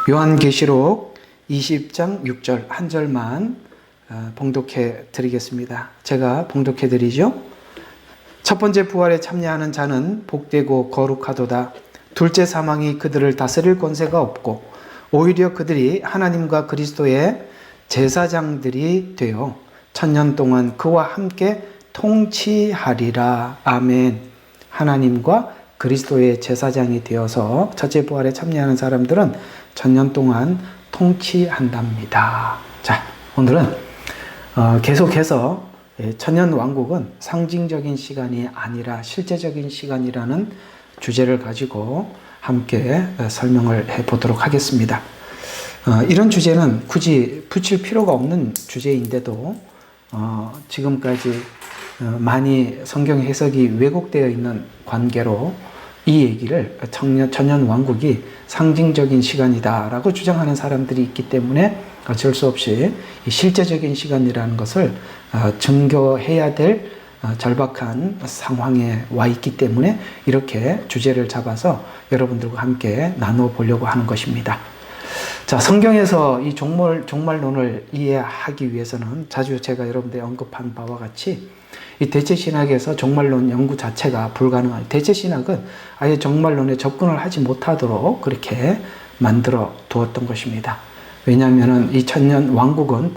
요한계시록 20장 6절 한 절만 봉독해 드리겠습니다. 제가 봉독해 드리죠. 첫 번째 부활에 참여하는 자는 복되고 거룩하도다. 둘째 사망이 그들을 다스릴 권세가 없고 오히려 그들이 하나님과 그리스도의 제사장들이 되어 천년 동안 그와 함께 통치하리라. 아멘. 하나님과 그리스도의 제사장이 되어서 첫째 부활에 참여하는 사람들은 천년 동안 통치한답니다. 자, 오늘은 계속해서 천년 왕국은 상징적인 시간이 아니라 실제적인 시간이라는 주제를 가지고 함께 설명을 해보도록 하겠습니다. 이런 주제는 굳이 붙일 필요가 없는 주제인데도 지금까지 많이 성경 해석이 왜곡되어 있는 관계로 이 얘기를 천년 왕국이 상징적인 시간이다라고 주장하는 사람들이 있기 때문에 어쩔 수 없이 실제적인 시간이라는 것을 증거해야 될 절박한 상황에 와 있기 때문에 이렇게 주제를 잡아서 여러분들과 함께 나누어 보려고 하는 것입니다. 자, 성경에서 이 종말론을 이해하기 위해서는 자주 제가 여러분들에 언급한 바와 같이 이 대체신학에서 종말론 연구 자체가 불가능한, 대체신학은 아예 종말론에 접근을 하지 못하도록 그렇게 만들어 두었던 것입니다. 왜냐하면 이 천년 왕국은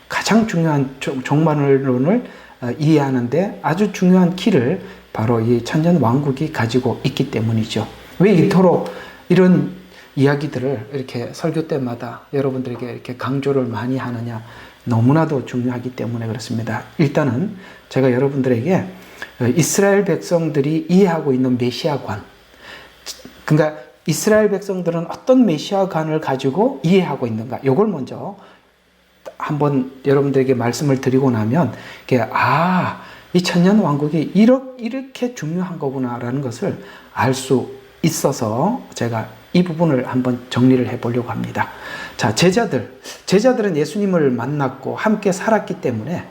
가장 중요한 종말론을 이해하는데 아주 중요한 키를 바로 이 천년 왕국이 가지고 있기 때문이죠. 왜 이토록 이런 이야기들을 이렇게 설교 때마다 여러분들에게 이렇게 강조를 많이 하느냐? 너무나도 중요하기 때문에 그렇습니다. 일단은 제가 여러분들에게 이스라엘 백성들이 이해하고 있는 메시아관, 그러니까 이스라엘 백성들은 어떤 메시아관을 가지고 이해하고 있는가, 이걸 먼저 한번 여러분들에게 말씀을 드리고 나면 이 천년 왕국이 이렇게 중요한 거구나라는 것을 알 수 있어서 제가 이 부분을 한번 정리를 해보려고 합니다. 자, 제자들은 예수님을 만났고 함께 살았기 때문에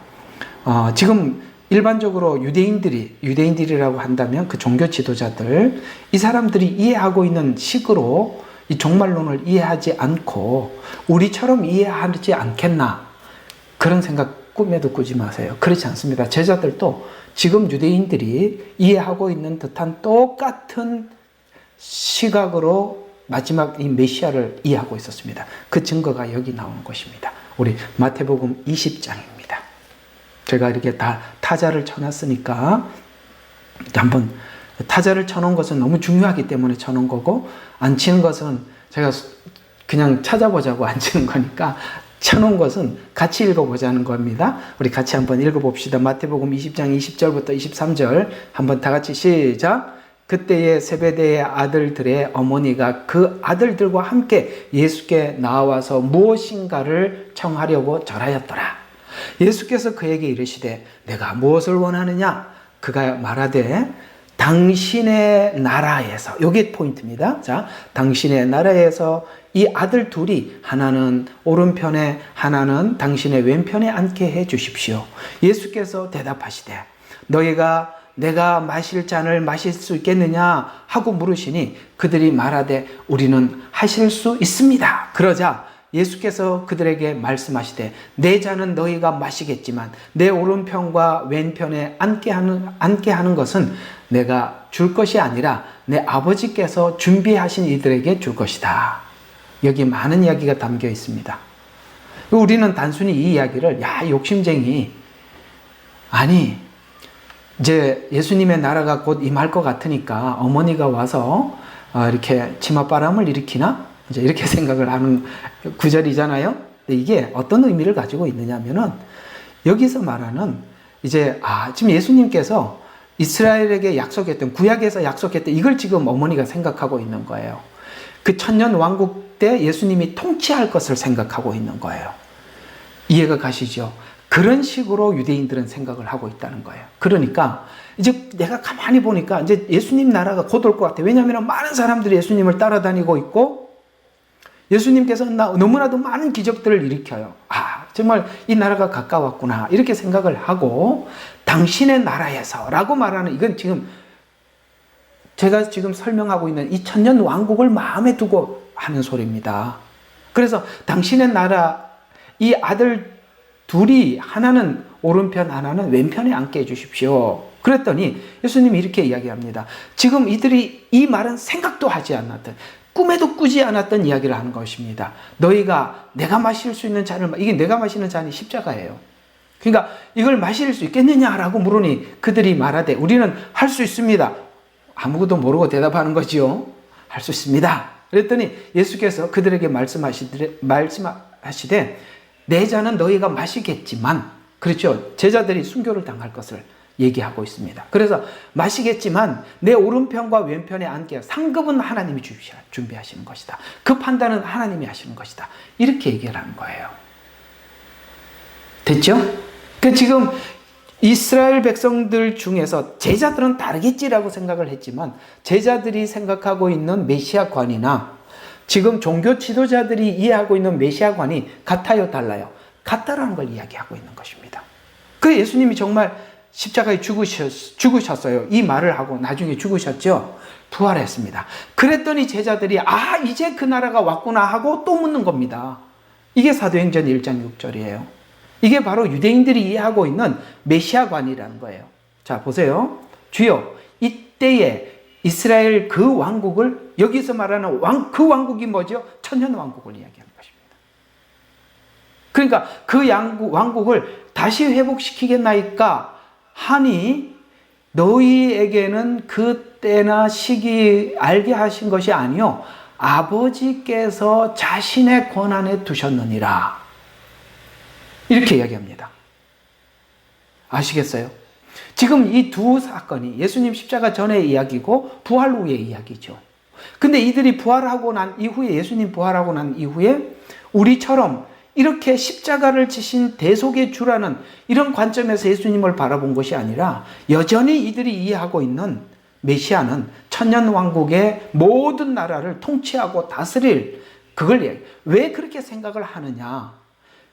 지금 일반적으로 유대인들이라고 한다면 그 종교 지도자들, 이 사람들이 이해하고 있는 식으로 이 종말론을 이해하지 않고 우리처럼 이해하지 않겠나, 그런 생각 꿈에도 꾸지 마세요. 그렇지 않습니다. 제자들도 지금 유대인들이 이해하고 있는 듯한 똑같은 시각으로 마지막 이 메시아를 이해하고 있었습니다. 그 증거가 여기 나오는 것입니다. 우리 마태복음 20장입니다. 제가 이렇게 다 타자를 쳐놨으니까 한번, 타자를 쳐놓은 것은 너무 중요하기 때문에 쳐놓은 거고, 안 치는 것은 제가 그냥 찾아보자고 안 치는 거니까 쳐놓은 것은 같이 읽어보자는 겁니다. 우리 같이 한번 읽어봅시다. 마태복음 20장 20절부터 23절 한번 다 같이 시작. 그때에 세베대의 아들들의 어머니가 그 아들들과 함께 예수께 나와서 무엇인가를 청하려고 절하였더라. 예수께서 그에게 이르시되 내가 무엇을 원하느냐? 그가 말하되 당신의 나라에서, 이게 포인트입니다. 자, 당신의 나라에서 이 아들 둘이 하나는 오른편에 하나는 당신의 왼편에 앉게 해 주십시오. 예수께서 대답하시되 너희가 내가 마실 잔을 마실 수 있겠느냐 하고 물으시니 그들이 말하되 우리는 하실 수 있습니다. 그러자 예수께서 그들에게 말씀하시되 내 잔은 너희가 마시겠지만 내 오른편과 왼편에 앉게 하는 것은 내가 줄 것이 아니라 내 아버지께서 준비하신 이들에게 줄 것이다. 여기 많은 이야기가 담겨 있습니다. 우리는 단순히 이 이야기를 욕심쟁이, 아니 이제 예수님의 나라가 곧 임할 것 같으니까 어머니가 와서 이렇게 치맛바람을 일으키나? 이제 이렇게 생각을 하는 구절이잖아요. 근데 이게 어떤 의미를 가지고 있느냐면은 여기서 말하는 지금 예수님께서 이스라엘에게 약속했던, 구약에서 약속했던 이걸 지금 어머니가 생각하고 있는 거예요. 그 천년 왕국 때 예수님이 통치할 것을 생각하고 있는 거예요. 이해가 가시죠? 그런 식으로 유대인들은 생각을 하고 있다는 거예요. 그러니까 이제 내가 가만히 보니까 이제 예수님 나라가 곧 올 것 같아. 왜냐하면 많은 사람들이 예수님을 따라다니고 있고 예수님께서 너무나도 많은 기적들을 일으켜요. 정말 이 나라가 가까웠구나, 이렇게 생각을 하고 당신의 나라에서 라고 말하는, 이건 지금 제가 지금 설명하고 있는 이 천년 왕국을 마음에 두고 하는 소리입니다. 그래서 당신의 나라 이 아들 둘이 하나는 오른편 하나는 왼편에 앉게 해주십시오. 그랬더니 예수님이 이렇게 이야기합니다. 지금 이들이 이 말은 생각도 하지 않았던, 꿈에도 꾸지 않았던 이야기를 하는 것입니다. 너희가 내가 마실 수 있는 잔을, 이게 내가 마시는 잔이 십자가예요. 그러니까 이걸 마실 수 있겠느냐라고 물으니 그들이 말하되 우리는 할 수 있습니다. 아무것도 모르고 대답하는 거지요. 할 수 있습니다. 그랬더니 예수께서 그들에게 말씀하시되 내 잔은 너희가 마시겠지만, 그렇죠, 제자들이 순교를 당할 것을 얘기하고 있습니다. 그래서 마시겠지만 내 오른편과 왼편에 앉게 상급은 하나님이 준비하시는 것이다. 그 판단은 하나님이 하시는 것이다. 이렇게 얘기를 하는 거예요. 됐죠? 그 지금 이스라엘 백성들 중에서 제자들은 다르겠지라고 생각을 했지만 제자들이 생각하고 있는 메시아관이나 지금 종교 지도자들이 이해하고 있는 메시아관이 같아요, 달라요? 같다라는 걸 이야기하고 있는 것입니다. 그 예수님이 정말 십자가에 죽으셨어요. 이 말을 하고 나중에 죽으셨죠. 부활했습니다. 그랬더니 제자들이 이제 그 나라가 왔구나 하고 또 묻는 겁니다. 이게 사도행전 1장 6절이에요. 이게 바로 유대인들이 이해하고 있는 메시아관이라는 거예요. 자, 보세요. 주여, 이때에 이스라엘 그 왕국을, 여기서 말하는 그 왕국이 뭐죠? 천년왕국을 이야기하는 것입니다. 그러니까 그 왕국을 다시 회복시키겠나이까 하니 너희에게는 그 때나 시기 알게 하신 것이 아니요 아버지께서 자신의 권한에 두셨느니라. 이렇게 이야기합니다. 아시겠어요? 지금 이 두 사건이 예수님 십자가 전의 이야기고 부활 후의 이야기죠. 근데 이들이 부활하고 난 이후에, 예수님 부활하고 난 이후에 우리처럼 이렇게 십자가를 지신 대속의 주라는 이런 관점에서 예수님을 바라본 것이 아니라 여전히 이들이 이해하고 있는 메시아는 천년왕국의 모든 나라를 통치하고 다스릴, 그걸 왜 그렇게 생각을 하느냐,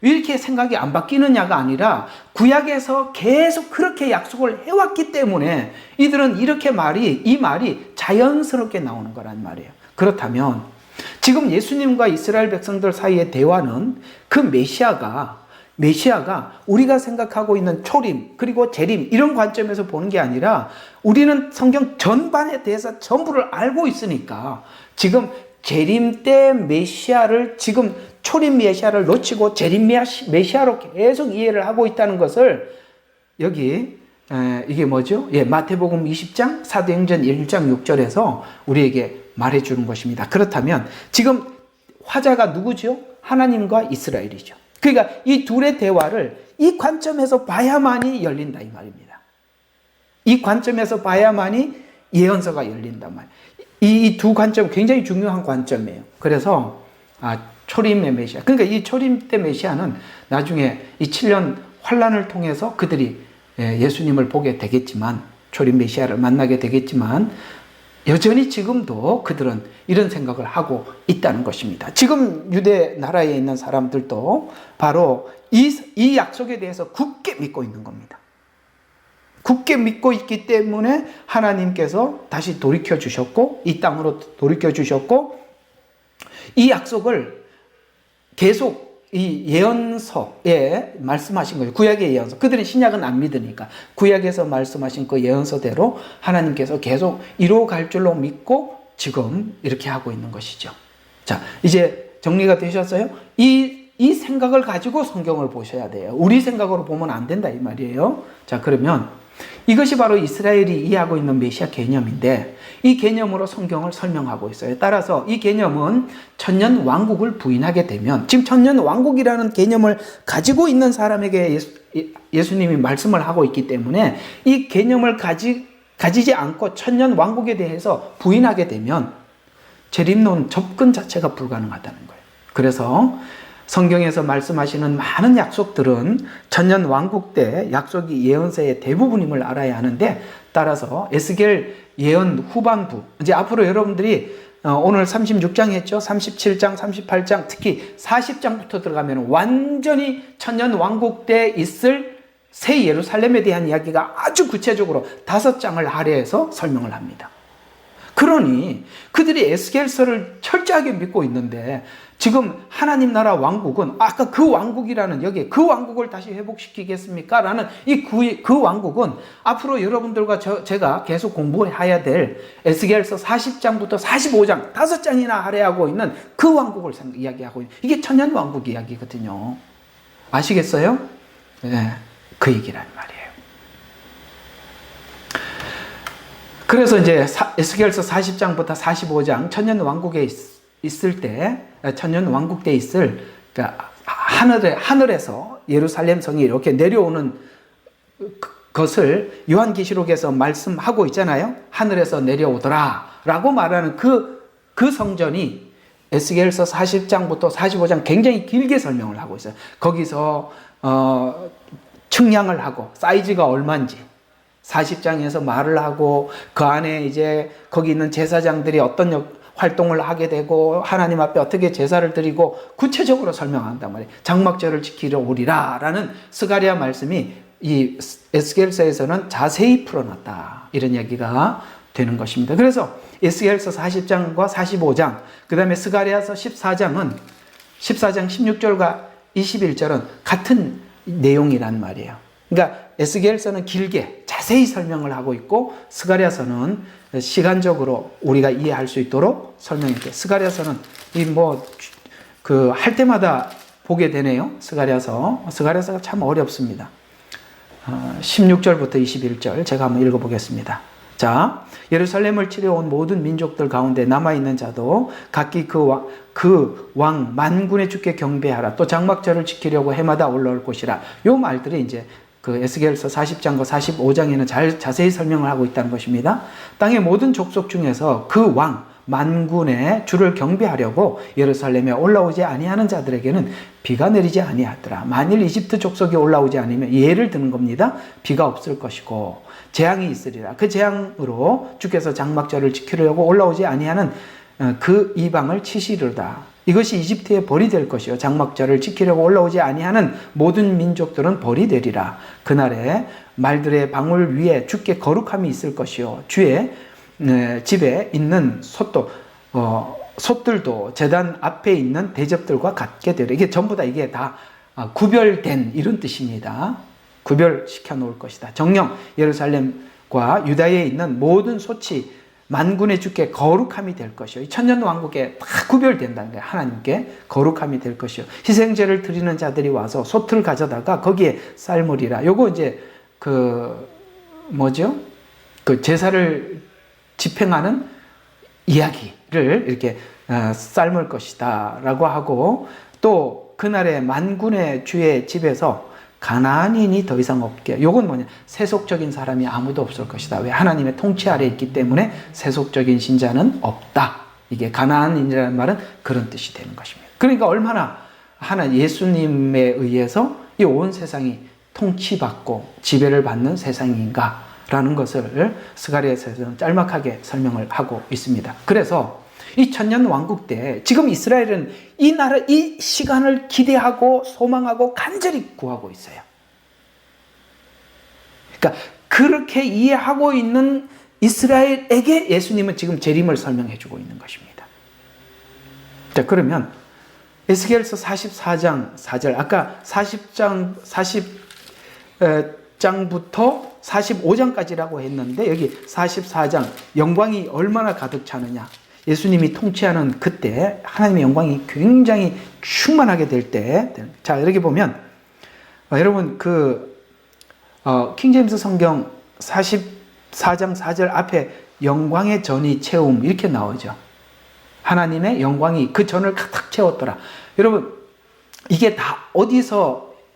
왜 이렇게 생각이 안 바뀌느냐가 아니라 구약에서 계속 그렇게 약속을 해왔기 때문에 이들은 이 말이 자연스럽게 나오는 거란 말이에요. 그렇다면 지금 예수님과 이스라엘 백성들 사이의 대화는 그 메시아가 우리가 생각하고 있는 초림 그리고 재림 이런 관점에서 보는 게 아니라 우리는 성경 전반에 대해서 전부를 알고 있으니까 지금 재림 때 메시아를, 지금 초림 메시아를 놓치고 재림 메시아로 계속 이해를 하고 있다는 것을 여기 이게 뭐죠? 마태복음 20장 사도행전 1장 6절에서 우리에게 말해주는 것입니다. 그렇다면 지금 화자가 누구죠? 하나님과 이스라엘이죠. 그러니까 이 둘의 대화를 이 관점에서 봐야만이 열린다 이 말입니다. 이 관점에서 봐야만이 예언서가 열린단 말이에요. 이 두 관점 굉장히 중요한 관점이에요. 그래서 초림의 메시아, 그러니까 이 초림 때 메시아는 나중에 이 7년 환란을 통해서 그들이 예수님을 보게 되겠지만, 초림 메시아를 만나게 되겠지만 여전히 지금도 그들은 이런 생각을 하고 있다는 것입니다. 지금 유대 나라에 있는 사람들도 바로 이 약속에 대해서 굳게 믿고 있는 겁니다. 굳게 믿고 있기 때문에 하나님께서 다시 돌이켜 주셨고, 이 땅으로 돌이켜 주셨고, 이 약속을 계속 이 예언서에 말씀하신 거예요. 구약의 예언서. 그들은 신약은 안 믿으니까 구약에서 말씀하신 그 예언서대로 하나님께서 계속 이루어갈 줄로 믿고 지금 이렇게 하고 있는 것이죠. 자, 이제 정리가 되셨어요? 이 생각을 가지고 성경을 보셔야 돼요. 우리 생각으로 보면 안 된다 이 말이에요. 자, 그러면 이것이 바로 이스라엘이 이해하고 있는 메시아 개념인데 이 개념으로 성경을 설명하고 있어요. 따라서 이 개념은 천년 왕국을 부인하게 되면, 지금 천년 왕국이라는 개념을 가지고 있는 사람에게 예수님이 말씀을 하고 있기 때문에 이 개념을 가지지 않고 천년 왕국에 대해서 부인하게 되면 재림론 접근 자체가 불가능하다는 거예요. 그래서 성경에서 말씀하시는 많은 약속들은 천년 왕국 때 약속이 예언서의 대부분임을 알아야 하는데, 따라서 에스겔 예언 후반부, 이제 앞으로 여러분들이 오늘 36장 했죠. 37장, 38장, 특히 40장부터 들어가면 완전히 천년 왕국 때 있을 새 예루살렘에 대한 이야기가 아주 구체적으로 5장을 할애해서 설명을 합니다. 그러니 그들이 에스겔서를 철저하게 믿고 있는데 지금 하나님 나라 왕국은 아까 그 왕국이라는 여기에 그 왕국을 다시 회복시키겠습니까? 라는 그 왕국은 앞으로 여러분들과 제가 계속 공부해야 될 에스겔서 40장부터 45장 5장이나 할애하고 있는 그 왕국을 이야기하고 있는 이게 천년 왕국 이야기거든요. 아시겠어요? 네, 그 얘기란 말이에요. 그래서 이제 에스겔서 40장부터 45장 천년 왕국에 있을 때, 천년 왕국 때 있을, 그러니까 하늘에서 예루살렘 성이 이렇게 내려오는 것을 요한계시록에서 말씀하고 있잖아요. 하늘에서 내려오더라 라고 말하는 그 성전이 에스겔서 40장부터 45장 굉장히 길게 설명을 하고 있어요. 거기서 측량을 하고 사이즈가 얼마인지 40장에서 말을 하고 그 안에 이제 거기 있는 제사장들이 어떤 활동을 하게 되고 하나님 앞에 어떻게 제사를 드리고 구체적으로 설명한단 말이에요. 장막절을 지키러 오리라 라는 스가랴 말씀이 이 에스겔서에서는 자세히 풀어놨다 이런 얘기가 되는 것입니다. 그래서 에스겔서 40장과 45장 그 다음에 스가랴서 14장 16절과 21절은 같은 내용이란 말이에요. 그러니까 에스겔서는 길게 자세히 설명을 하고 있고 스가랴서는 시간적으로 우리가 이해할 수 있도록 설명했대요. 스가랴서는 할 때마다 보게 되네요. 스가랴서가 참 어렵습니다. 16절부터 21절 제가 한번 읽어보겠습니다. 자, 예루살렘을 치러 온 모든 민족들 가운데 남아있는 자도 각기 그 왕 만군의 주께 경배하라. 또 장막절을 지키려고 해마다 올라올 것이라. 요 말들이 이제 그 에스겔서 40장과 45장에는 자세히 설명을 하고 있다는 것입니다. 땅의 모든 족속 중에서 그 왕 만군의 주를 경배하려고 예루살렘에 올라오지 아니하는 자들에게는 비가 내리지 아니하더라. 만일 이집트 족속이 올라오지 않으면 예를 드는 겁니다. 비가 없을 것이고 재앙이 있으리라. 그 재앙으로 주께서 장막절을 지키려고 올라오지 아니하는 그 이방을 치시리로다. 이것이 이집트의 벌이 될 것이요 장막절을 지키려고 올라오지 아니하는 모든 민족들은 벌이 되리라. 그날에 말들의 방울 위에 주께 거룩함이 있을 것이요 주의 집에 있는 솥들도 제단 앞에 있는 대접들과 같게 되리라. 이게 전부 다 이게 다 구별된 이런 뜻입니다. 구별시켜 놓을 것이다. 정녕 예루살렘과 유다에 있는 모든 솥이 만군의 주께 거룩함이 될 것이요. 천년 왕국에 다 구별된다는 거예요. 하나님께 거룩함이 될 것이요. 희생제를 드리는 자들이 와서 솥을 가져다가 거기에 삶으리라. 요거 이제 그 제사를 집행하는 이야기를 이렇게 삶을 것이다 라고 하고 또 그날에 만군의 주의 집에서 가나안인이 더 이상 없게. 요건 뭐냐? 세속적인 사람이 아무도 없을 것이다. 왜? 하나님의 통치 아래 있기 때문에 세속적인 신자는 없다. 이게 가나안인이라는 말은 그런 뜻이 되는 것입니다. 그러니까 얼마나 예수님에 의해서 이 온 세상이 통치받고 지배를 받는 세상인가라는 것을 스가랴서에서는 짤막하게 설명을 하고 있습니다. 그래서 이 천년 왕국 때 지금 이스라엘은 이 시간을 기대하고 소망하고 간절히 구하고 있어요. 그러니까 그렇게 이해하고 있는 이스라엘에게 예수님은 지금 재림을 설명해 주고 있는 것입니다. 자, 그러면 에스겔서 44장 4절 아까 40장부터 45장까지라고 했는데 여기 44장 영광이 얼마나 가득 차느냐. 예수님이 통치하는 그때 하나님의 영광이 굉장히 충만하게 될 때, 자 이렇게 보면 여러분 킹제임스 성경 44장 4절 앞에 영광의 전이 채움 이렇게 나오죠. 하나님의 영광이 그 전을 가득 채웠더라. 여러분 이게 다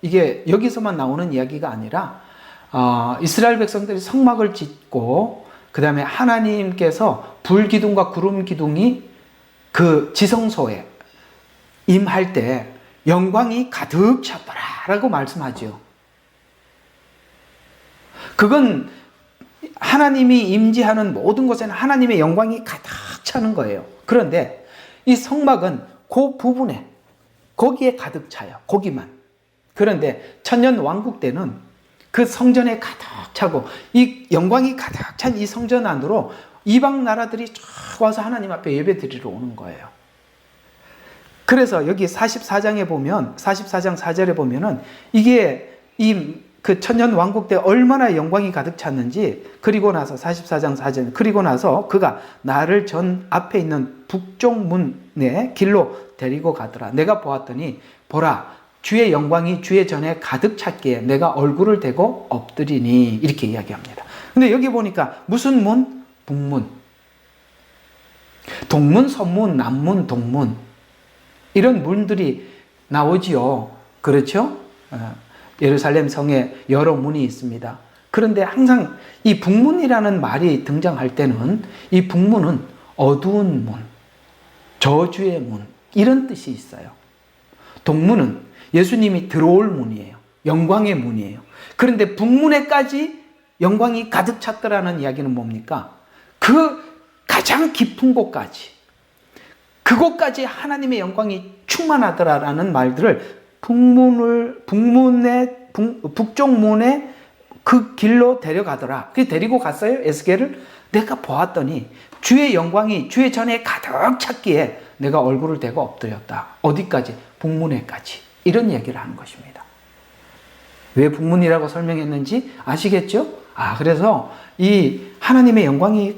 이게 여기서만 나오는 이야기가 아니라 이스라엘 백성들이 성막을 짓고 그 다음에 하나님께서 불기둥과 구름기둥이 그 지성소에 임할 때 영광이 가득 찼더라 라고 말씀하죠. 그건 하나님이 임재하는 모든 곳에는 하나님의 영광이 가득 차는 거예요. 그런데 이 성막은 그 부분에 거기에 가득 차요. 거기만. 그런데 천년 왕국 때는 그 성전에 가득 차고 이 영광이 가득 찬 이 성전 안으로 이방 나라들이 쫙 와서 하나님 앞에 예배 드리러 오는 거예요. 그래서 여기 44장에 보면, 44장 4절에 보면은 이게 그 천년 왕국 때 얼마나 영광이 가득 찼는지, 그리고 나서 44장 4절, 그리고 나서 그가 나를 전 앞에 있는 북쪽 문의 길로 데리고 가더라. 내가 보았더니 보라, 주의 영광이 주의 전에 가득 찼기에 내가 얼굴을 대고 엎드리니, 이렇게 이야기합니다. 근데 여기 보니까 무슨 문? 북문. 동문, 서문, 남문, 동문, 이런 문들이 나오지요. 그렇죠? 예루살렘 성에 여러 문이 있습니다. 그런데 항상 이 북문이라는 말이 등장할 때는 이 북문은 어두운 문, 저주의 문, 이런 뜻이 있어요. 동문은 예수님이 들어올 문이에요. 영광의 문이에요. 그런데 북문에까지 영광이 가득 찼더라는 이야기는 뭡니까? 그 가장 깊은 곳까지, 그곳까지 하나님의 영광이 충만하더라라는 말들을 북쪽 문에 그 길로 데려가더라. 그 데리고 갔어요. 에스겔을. 내가 보았더니 주의 영광이 주의 전에 가득 찼기에 내가 얼굴을 대고 엎드렸다. 어디까지? 북문에까지. 이런 얘기를 하는 것입니다. 왜 북문이라고 설명했는지 아시겠죠? 그래서 이 하나님의 영광이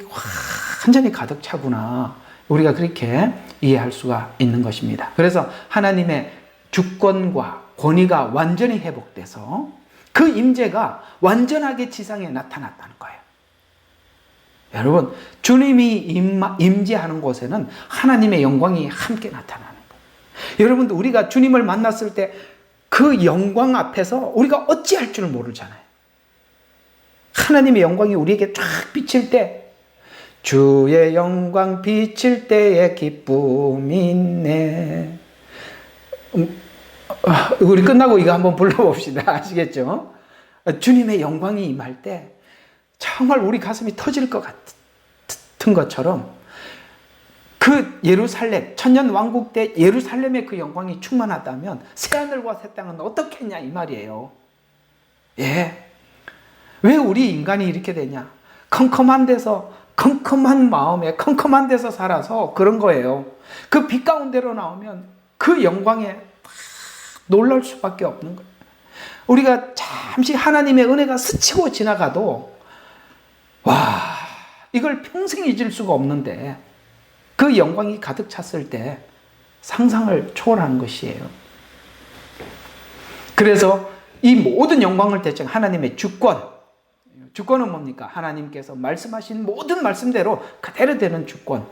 완전히 가득 차구나, 우리가 그렇게 이해할 수가 있는 것입니다. 그래서 하나님의 주권과 권위가 완전히 회복돼서 그 임재가 완전하게 지상에 나타났다는 거예요. 여러분, 주님이 임재하는 곳에는 하나님의 영광이 함께 나타나는 거예요. 여러분들, 우리가 주님을 만났을 때 그 영광 앞에서 우리가 어찌할 줄 모르잖아요. 하나님의 영광이 우리에게 쫙 비칠 때, 주의 영광 비칠 때에 기쁨이 있네. 우리 끝나고 이거 한번 불러봅시다. 아시겠죠? 주님의 영광이 임할 때 정말 우리 가슴이 터질 것 같은 것처럼, 그 예루살렘, 천년 왕국 때 예루살렘의 그 영광이 충만하다면 새하늘과 새 땅은 어떻겠냐, 이 말이에요. 예. 왜 우리 인간이 이렇게 되냐? 컴컴한 데서, 컴컴한 마음에 컴컴한 데서 살아서 그런 거예요. 그 빛 가운데로 나오면 그 영광에 놀랄 수밖에 없는 거예요. 우리가 잠시 하나님의 은혜가 스치고 지나가도 이걸 평생 잊을 수가 없는데, 그 영광이 가득 찼을 때 상상을 초월하는 것이에요. 그래서 이 모든 영광을 대체한 하나님의 주권은 뭡니까? 하나님께서 말씀하신 모든 말씀대로 그대로 되는 주권.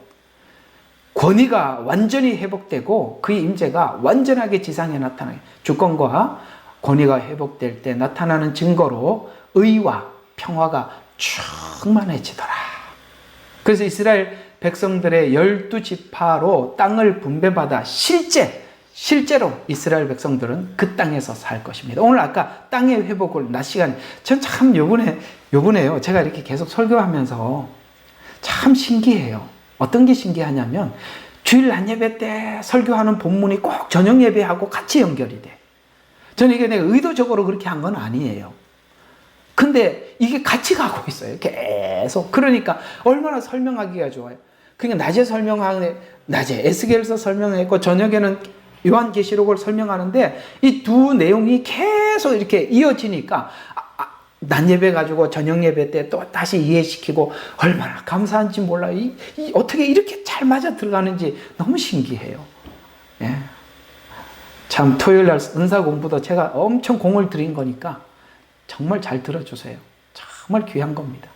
권위가 완전히 회복되고 그 임재가 완전하게 지상에 나타나요. 주권과 권위가 회복될 때 나타나는 증거로 의와 평화가 충만해지더라. 그래서 이스라엘 백성들의 12지파로 땅을 분배받아 실제로 이스라엘 백성들은 그 땅에서 살 것입니다. 오늘 아까 땅의 회복을 낮 시간에, 전 참 요번에요, 제가 이렇게 계속 설교하면서 참 신기해요. 어떤 게 신기하냐면, 주일 낮 예배 때 설교하는 본문이 꼭 저녁 예배하고 같이 연결이 돼. 저는 이게 내가 의도적으로 그렇게 한 건 아니에요. 근데 이게 같이 가고 있어요. 계속. 그러니까 얼마나 설명하기가 좋아요. 그러니까 낮에 에스겔서 설명했고 저녁에는 요한계시록을 설명하는데, 이 두 내용이 계속 이렇게 이어지니까 낮 예배 가지고 저녁 예배 때 또 다시 이해시키고, 얼마나 감사한지 몰라요. 어떻게 이렇게 잘 맞아 들어가는지 너무 신기해요. 예. 참 토요일 날 은사 공부도 제가 엄청 공을 들인 거니까 정말 잘 들어주세요. 정말 귀한 겁니다.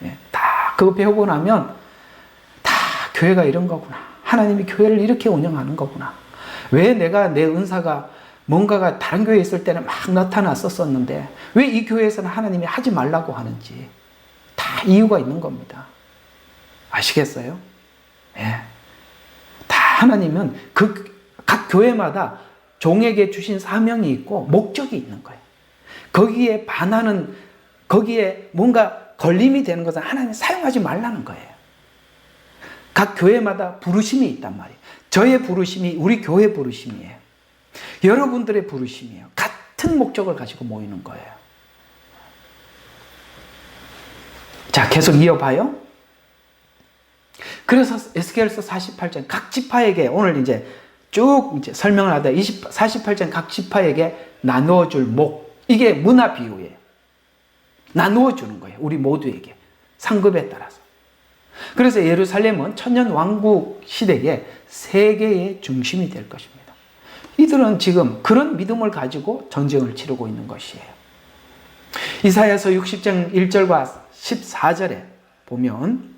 예. 다 그거 배우고 나면 다 교회가 이런 거구나. 하나님이 교회를 이렇게 운영하는 거구나. 왜 내가 내 은사가 뭔가가 다른 교회에 있을 때는 막 나타났었는데 왜 이 교회에서는 하나님이 하지 말라고 하는지 다 이유가 있는 겁니다. 아시겠어요? 예. 다 하나님은 각 교회마다 종에게 주신 사명이 있고 목적이 있는 거예요. 거기에 뭔가 걸림이 되는 것은 하나님이 사용하지 말라는 거예요. 각 교회마다 부르심이 있단 말이에요. 저의 부르심이 우리 교회 부르심이에요. 여러분들의 부르심이에요. 같은 목적을 가지고 모이는 거예요. 자, 계속 이어봐요. 그래서 에스겔서 48장 각 지파에게 오늘 이제 쭉 이제 설명을 하다 48장 각 지파에게 나누어 줄 목, 이게 문화 비유예요. 나누어 주는 거예요. 우리 모두에게 상급에 따라서. 그래서 예루살렘은 천년 왕국 시대의 세계의 중심이 될 것입니다. 이들은 지금 그런 믿음을 가지고 전쟁을 치르고 있는 것이에요. 이사야서 60장 1절과 14절에 보면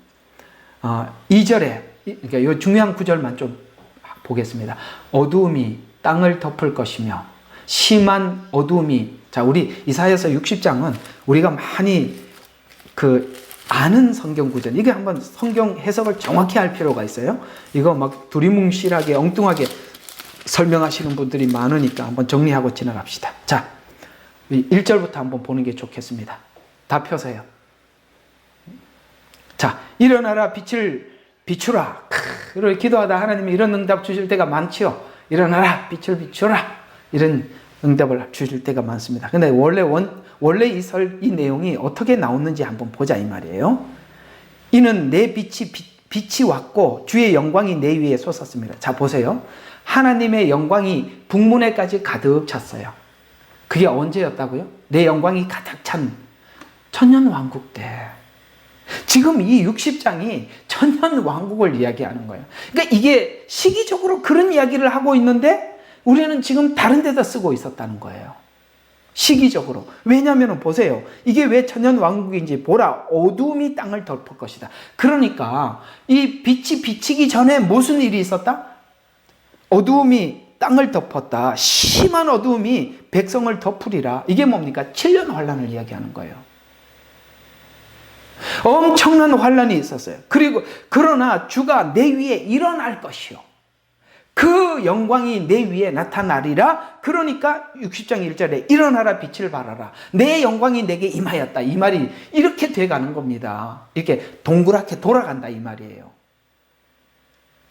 2절에 그러니까 이 중요한 구절만 좀 보겠습니다. 어두움이 땅을 덮을 것이며 심한 어두움이, 자, 우리 이사야서 60장은 우리가 많이 아는 성경 구절, 이게 한번 성경 해석을 정확히 할 필요가 있어요. 이거 막 두리뭉실하게 엉뚱하게 설명하시는 분들이 많으니까 한번 정리하고 지나갑시다. 자, 1절부터 한번 보는 게 좋겠습니다. 다 펴세요. 자, 일어나라 빛을 비추라. 이렇게 기도하다 하나님이 이런 응답 주실 때가 많지요. 일어나라 빛을 비추라. 이런 응답을 주실 때가 많습니다. 근데 원래 이 내용이 어떻게 나오는지 한번 보자 이 말이에요. 이는 내 빛이 왔고 주의 영광이 내 위에 솟았습니다. 자, 보세요. 하나님의 영광이 북문에까지 가득 찼어요. 그게 언제였다고요? 내 영광이 가득 찬 천년왕국 때. 지금 이 60장이 천년왕국을 이야기하는 거예요. 그러니까 이게 시기적으로 그런 이야기를 하고 있는데 우리는 지금 다른 데다 쓰고 있었다는 거예요. 시기적으로. 왜냐하면 보세요. 이게 왜 천년왕국인지 보라. 어두움이 땅을 덮을 것이다. 그러니까 이 빛이 비치기 전에 무슨 일이 있었다? 어두움이 땅을 덮었다. 심한 어두움이 백성을 덮으리라. 이게 뭡니까? 7년 환란을 이야기하는 거예요. 엄청난 환란이 있었어요. 그러나 주가 내 위에 일어날 것이요. 그 영광이 내 위에 나타나리라. 그러니까 60장 1절에 일어나라 빛을 발하라. 내 영광이 내게 임하였다. 이 말이 이렇게 돼가는 겁니다. 이렇게 동그랗게 돌아간다 이 말이에요.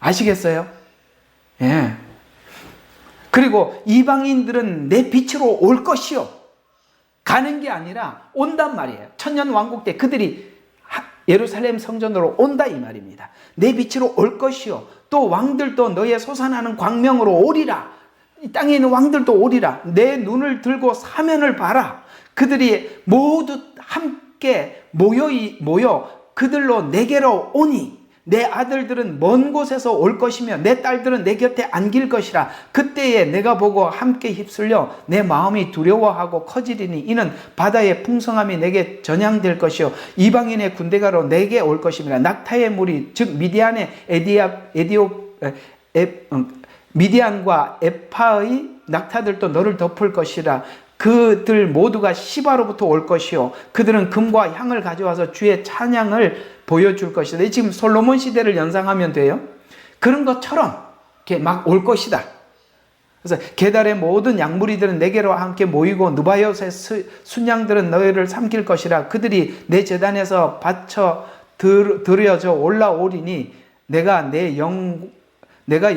아시겠어요? 예. 그리고 이방인들은 내 빛으로 올 것이요. 가는 게 아니라 온단 말이에요. 천년왕국 때 그들이 예루살렘 성전으로 온다 이 말입니다. 내 빛으로 올 것이요. 또 왕들도 너의 솟아나는 광명으로 오리라. 이 땅에 있는 왕들도 오리라. 내 눈을 들고 사면을 봐라. 그들이 모두 함께 모여 그들로 내게로 오니 내 아들들은 먼 곳에서 올 것이며 내 딸들은 내 곁에 안길 것이라. 그때에 내가 보고 함께 휩쓸려 내 마음이 두려워하고 커지리니 이는 바다의 풍성함이 내게 전향될 것이요 이방인의 군대가로 내게 올 것입니다. 낙타의 무리 즉 미디안과 에파의 낙타들도 너를 덮을 것이라. 그들 모두가 시바로부터 올 것이요 그들은 금과 향을 가져와서 주의 찬양을 보여줄 것이다. 지금 솔로몬 시대를 연상하면 돼요. 그런 것처럼 이렇게 막 올 것이다. 그래서 게달의 모든 양무리들은 내게로 함께 모이고 누바요스의 순양들은 너희를 삼킬 것이라. 그들이 내 제단에서 바쳐 드려져 올라오리니 내가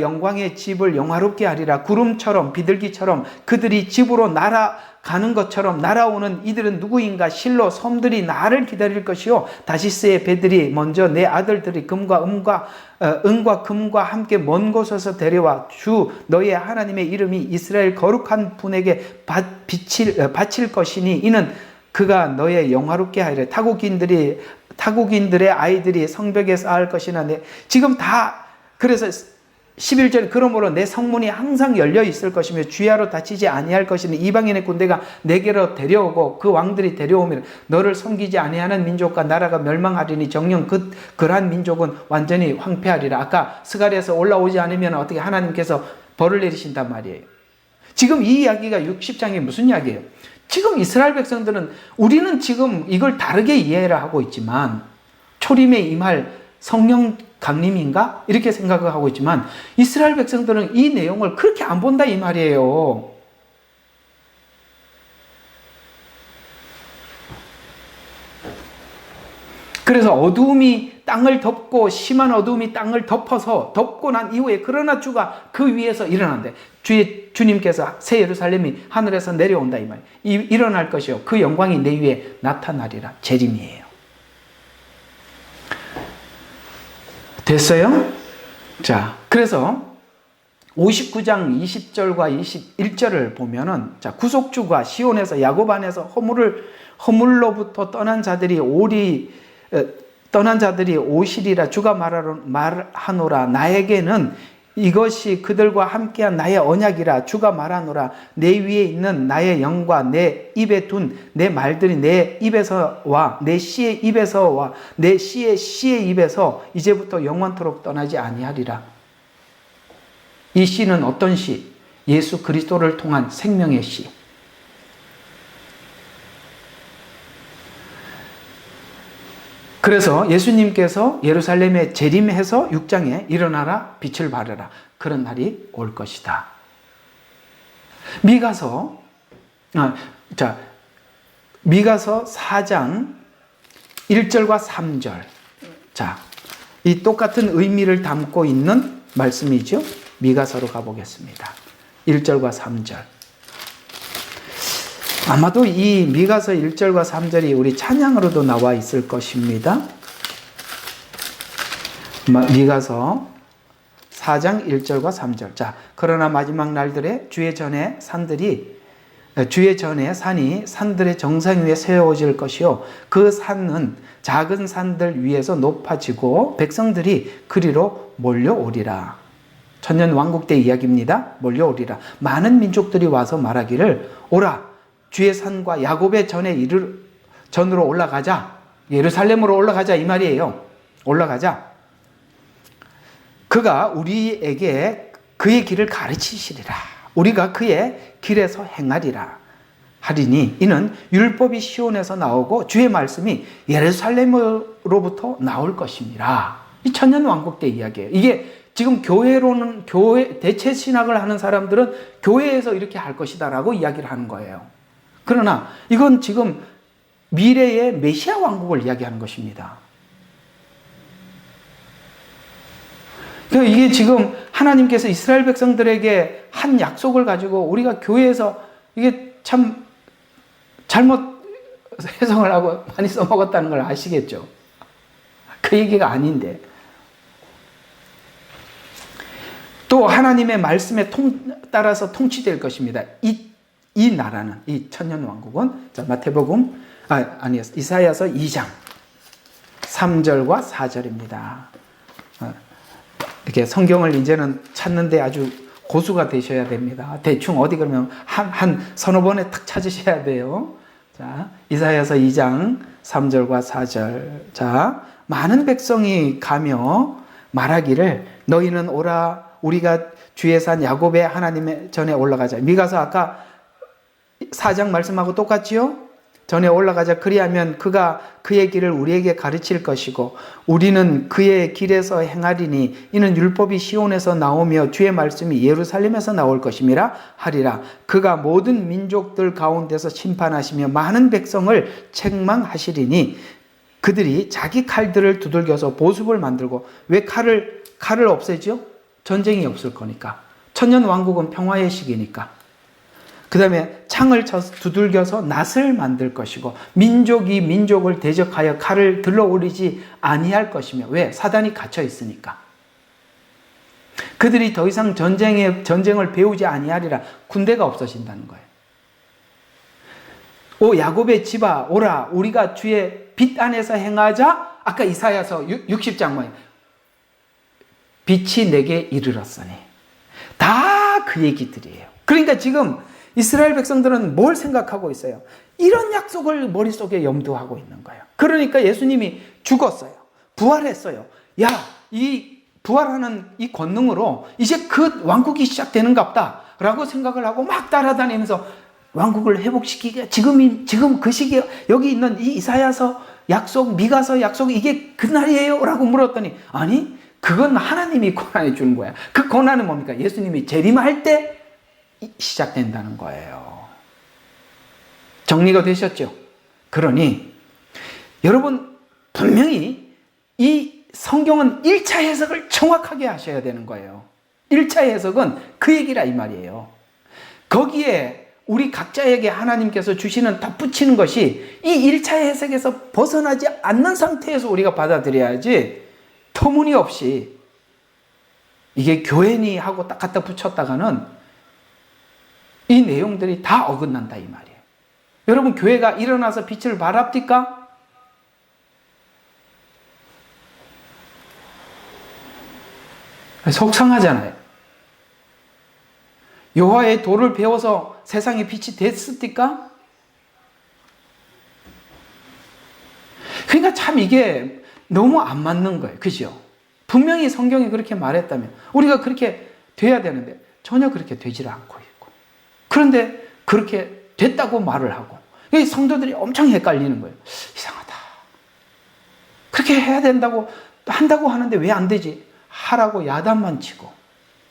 영광의 집을 영화롭게 하리라. 구름처럼 비둘기처럼 그들이 집으로 날아가는 것처럼 날아오는 이들은 누구인가? 실로 섬들이 나를 기다릴 것이요 다시스의 배들이 먼저 내 아들들이 은과 금과 함께 먼 곳에서 데려와 주 너의 하나님의 이름이 이스라엘 거룩한 분에게 바칠 것이니 이는 그가 너의 영화롭게 하리라. 타국인들의 아이들이 성벽에 쌓을 것이나 지금 다 그래서 11절 그러므로 내 성문이 항상 열려 있을 것이며 주야로 닫히지 아니할 것이니 이방인의 군대가 내게로 데려오고 그 왕들이 데려오면 너를 섬기지 아니하는 민족과 나라가 멸망하리니 정녕 그러한 민족은 완전히 황폐하리라. 아까 스가랴에서 올라오지 않으면 어떻게 하나님께서 벌을 내리신단 말이에요. 지금 이 이야기가 60장이 무슨 이야기예요? 지금 이스라엘 백성들은 우리는 지금 이걸 다르게 이해를 하고 있지만 초림에 임할 성령 강림인가? 이렇게 생각을 하고 있지만 이스라엘 백성들은 이 내용을 그렇게 안 본다 이 말이에요. 그래서 어두움이 땅을 덮고 심한 어두움이 땅을 덮고 난 이후에 그러나 주가 그 위에서 일어난대. 주님께서 새 예루살렘이 하늘에서 내려온다 이 말이에요. 일어날 것이요 그 영광이 내 위에 나타나리라. 재림이에요. 됐어요? 자, 그래서 59장 20절과 21절을 보면은, 자, 구속주가 시온에서 야곱 안에서 허물로부터 떠난 자들이 오시리라. 주가 말하노라. 나에게는 이것이 그들과 함께한 나의 언약이라. 주가 말하노라. 내 위에 있는 나의 영과 내 입에 둔 내 말들이 내 입에서와 내 씨의 입에서와 내 씨의 입에서 이제부터 영원토록 떠나지 아니하리라. 이 씨는 어떤 씨? 예수 그리스도를 통한 생명의 씨. 그래서 예수님께서 예루살렘에 재림해서 6장에 일어나라 빛을 발하라. 그런 날이 올 것이다. 미가서 4장 1절과 3절. 자, 이 똑같은 의미를 담고 있는 말씀이죠. 미가서로 가보겠습니다. 1절과 3절. 아마도 이 미가서 1절과 3절이 우리 찬양으로도 나와 있을 것입니다. 미가서 4장 1절과 3절. 자, 그러나 마지막 날들에 주의 전에 산이 산들의 정상 위에 세워질 것이요 그 산은 작은 산들 위에서 높아지고 백성들이 그리로 몰려오리라. 천년 왕국 때 이야기입니다. 몰려오리라. 많은 민족들이 와서 말하기를 오라 주의 산과 야곱의 전으로 올라가자. 예루살렘으로 올라가자 이 말이에요. 올라가자. 그가 우리에게 그의 길을 가르치시리라. 우리가 그의 길에서 행하리라. 하리니 이는 율법이 시온에서 나오고 주의 말씀이 예루살렘으로부터 나올 것입니다. 이 천년 왕국 때 이야기예요. 이게 지금 교회 대체 신학을 하는 사람들은 교회에서 이렇게 할 것이다라고 이야기를 하는 거예요. 그러나 이건 지금 미래의 메시아 왕국을 이야기하는 것입니다. 그러니까 이게 지금 하나님께서 이스라엘 백성들에게 한 약속을 가지고 우리가 교회에서 이게 참 잘못 해석을 하고 많이 써먹었다는 걸 아시겠죠? 그 얘기가 아닌데. 또 하나님의 말씀에 따라서 통치될 것입니다. 이 나라는, 이 천년왕국은, 자, 마태복음, 이사야서 2장 3절과 4절입니다. 이렇게 성경을 이제는 찾는데 아주 고수가 되셔야 됩니다. 대충 어디 그러면 한 서너 번에 탁 찾으셔야 돼요. 자, 이사야서 2장 3절과 4절. 자, 많은 백성이 가며 말하기를 너희는 오라 우리가 주의 산 야곱의 하나님의 전에 올라가자. 미가서 아까 4장 말씀하고 똑같지요? 전에 올라가자. 그리하면 그가 그의 길을 우리에게 가르칠 것이고 우리는 그의 길에서 행하리니 이는 율법이 시온에서 나오며 주의 말씀이 예루살렘에서 나올 것임이라 하리라. 그가 모든 민족들 가운데서 심판하시며 많은 백성을 책망하시리니 그들이 자기 칼들을 두들겨서 보습을 만들고. 왜 칼을 없애죠? 전쟁이 없을 거니까. 천년 왕국은 평화의 시기니까. 그 다음에 창을 쳐서 두들겨서 낫을 만들 것이고 민족이 민족을 대적하여 칼을 들러올리지 아니할 것이며. 왜? 사단이 갇혀 있으니까. 그들이 더 이상 전쟁을 배우지 아니하리라. 군대가 없어진다는 거예요. 오 야곱의 집아 오라 우리가 주의 빛 안에서 행하자. 아까 이사야서 60장 뭐예요? 빛이 내게 이르렀으니. 다 그 얘기들이에요. 그러니까 지금 이스라엘 백성들은 뭘 생각하고 있어요? 이런 약속을 머릿속에 염두하고 있는 거예요. 그러니까 예수님이 죽었어요. 부활했어요. 야, 이 부활하는 이 권능으로 이제 그 왕국이 시작되는갑다 라고 생각을 하고 막 따라다니면서 왕국을 회복시키기가 지금 그 시기에 여기 있는 이 이사야서 약속, 미가서 약속 이게 그날이에요 라고 물었더니 아니 그건 하나님이 권한해 주는 거야. 그 권한은 뭡니까? 예수님이 재림할 때 시작된다는 거예요. 정리가 되셨죠? 그러니 여러분 분명히 이 성경은 1차 해석을 정확하게 하셔야 되는 거예요. 1차 해석은 그 얘기라 이 말이에요. 거기에 우리 각자에게 하나님께서 주시는 덧붙이는 것이 이 1차 해석에서 벗어나지 않는 상태에서 우리가 받아들여야지 터무니없이 이게 교회니 하고 딱 갖다 붙였다가는 이 내용들이 다 어긋난다 이 말이에요. 여러분, 교회가 일어나서 빛을 발합니까? 속상하잖아요. 여호와의 도를 배워서 세상에 빛이 됐습니까? 그러니까 참 이게 너무 안 맞는 거예요. 그죠? 분명히 성경이 그렇게 말했다면 우리가 그렇게 돼야 되는데 전혀 그렇게 되질 않고 있고, 그런데 그렇게 됐다고 말을 하고, 이 성도들이 엄청 헷갈리는 거예요. 이상하다. 그렇게 해야 된다고 한다고 하는데 왜 안 되지? 하라고 야단만 치고,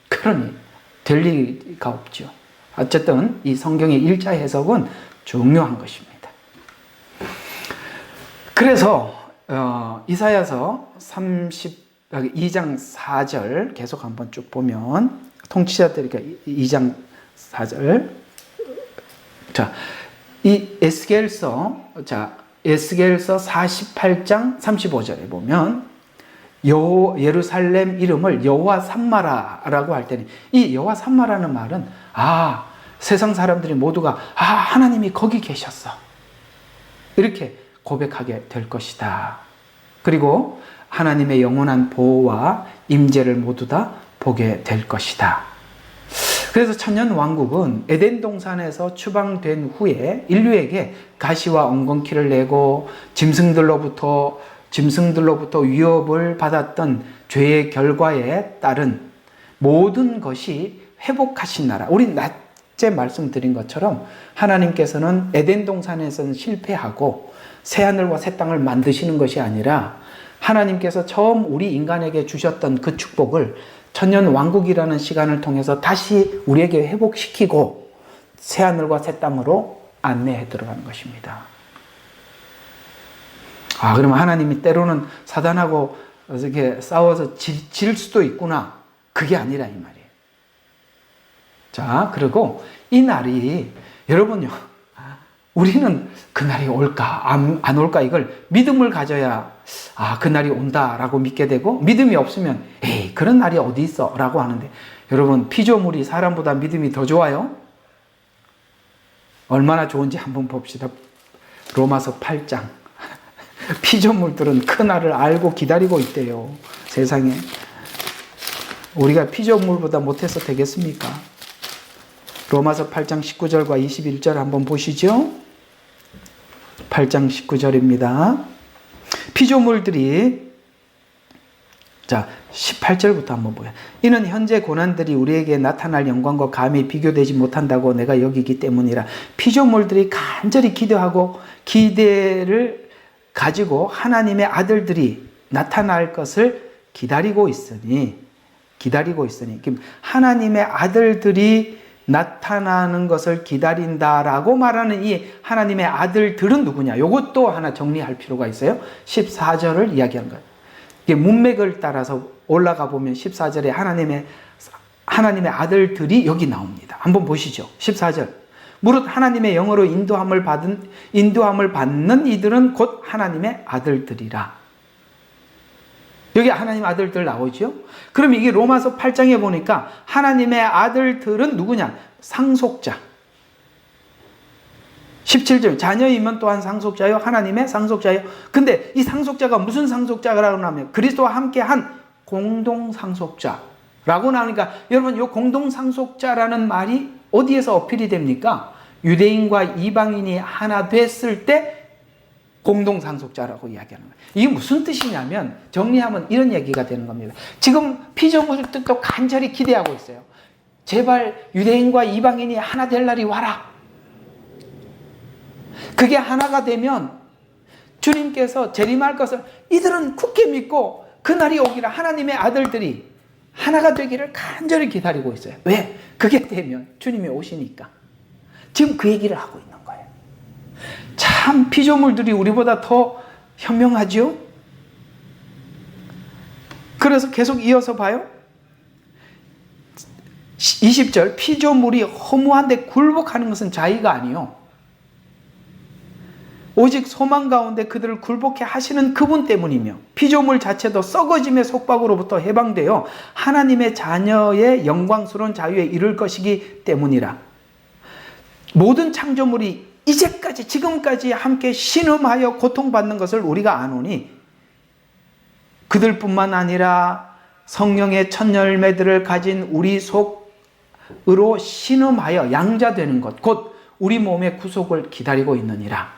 그러니 될 리가 없죠. 어쨌든 이 성경의 1차 해석은 중요한 것입니다. 그래서 이사야서 32장 4절 계속 한번 쭉 보면, 통치자들이니까 2장 4절. 자, 이 에스겔서 48장 35절에 보면 예루살렘 이름을 여호와 삼마라라고 할 때는, 이 여호와 삼마라는 말은 세상 사람들이 모두가 하나님이 거기 계셨어, 이렇게 고백하게 될 것이다. 그리고 하나님의 영원한 보호와 임재를 모두 다 보게 될 것이다. 그래서 천년 왕국은 에덴 동산에서 추방된 후에 인류에게 가시와 엉겅퀴를 내고 짐승들로부터 위협을 받았던 죄의 결과에 따른 모든 것이 회복하신 나라. 우리 낮에 말씀드린 것처럼 하나님께서는 에덴 동산에서는 실패하고 새하늘과 새 땅을 만드시는 것이 아니라, 하나님께서 처음 우리 인간에게 주셨던 그 축복을 천년 왕국이라는 시간을 통해서 다시 우리에게 회복시키고 새하늘과 새 땅으로 안내해 들어가는 것입니다. 그러면 하나님이 때로는 사단하고 이렇게 싸워서 질 수도 있구나. 그게 아니라 이 말이에요. 자, 그리고 이 날이, 여러분요, 우리는 그 날이 올까 안 올까 이걸 믿음을 가져야 그 날이 온다라고 믿게 되고, 믿음이 없으면 에이 그런 날이 어디 있어 라고 하는데, 여러분, 피조물이 사람보다 믿음이 더 좋아요? 얼마나 좋은지 한번 봅시다. 로마서 8장. 피조물들은 그 날을 알고 기다리고 있대요. 세상에. 우리가 피조물보다 못해서 되겠습니까? 로마서 8장 19절과 21절 한번 보시죠. 8장 19절입니다. 피조물들이, 자 18절부터 한번 보여. 이는 현재 고난들이 우리에게 나타날 영광과 감히 비교되지 못한다고 내가 여기기 때문이라. 피조물들이 간절히 기도하고 기대를 가지고 하나님의 아들들이 나타날 것을 기다리고 있으니 하나님의 아들들이 나타나는 것을 기다린다라고 말하는 이 하나님의 아들들은 누구냐? 이것도 하나 정리할 필요가 있어요. 14절을 이야기하는 거예요. 이게 문맥을 따라서 올라가 보면 14절에 하나님의 아들들이 여기 나옵니다. 한번 보시죠. 14절. 무릇 하나님의 영으로 인도함을 받는 이들은 곧 하나님의 아들들이라. 여기 하나님의 아들들 나오죠? 그럼 이게 로마서 8장에 보니까 하나님의 아들들은 누구냐? 상속자. 17절. 자녀이면 또한 상속자요, 하나님의 상속자요. 근데 이 상속자가 무슨 상속자라고 하면 그리스도와 함께한 공동 상속자라고 나오니까, 여러분, 이 공동 상속자라는 말이 어디에서 어필이 됩니까? 유대인과 이방인이 하나 됐을 때 공동 상속자라고 이야기하는 거예요. 이게 무슨 뜻이냐면, 정리하면 이런 얘기가 되는 겁니다. 지금 피조물들도 간절히 기대하고 있어요. 제발 유대인과 이방인이 하나 될 날이 와라. 그게 하나가 되면 주님께서 재림할 것을 이들은 굳게 믿고 그 날이 오기를 하나님의 아들들이 하나가 되기를 간절히 기다리고 있어요. 왜? 그게 되면 주님이 오시니까. 지금 그 얘기를 하고 있는 거예요. 참 피조물들이 우리보다 더 현명하죠? 그래서 계속 이어서 봐요. 20절. 피조물이 허무한데 굴복하는 것은 자의가 아니요 오직 소망 가운데 그들을 굴복해 하시는 그분 때문이며 피조물 자체도 썩어짐의 속박으로부터 해방되어 하나님의 자녀의 영광스러운 자유에 이를 것이기 때문이라. 모든 창조물이 이제까지 지금까지 함께 신음하여 고통받는 것을 우리가 아노니 그들뿐만 아니라 성령의 첫 열매들을 가진 우리 속으로 신음하여 양자되는 것, 곧 우리 몸의 구속을 기다리고 있느니라.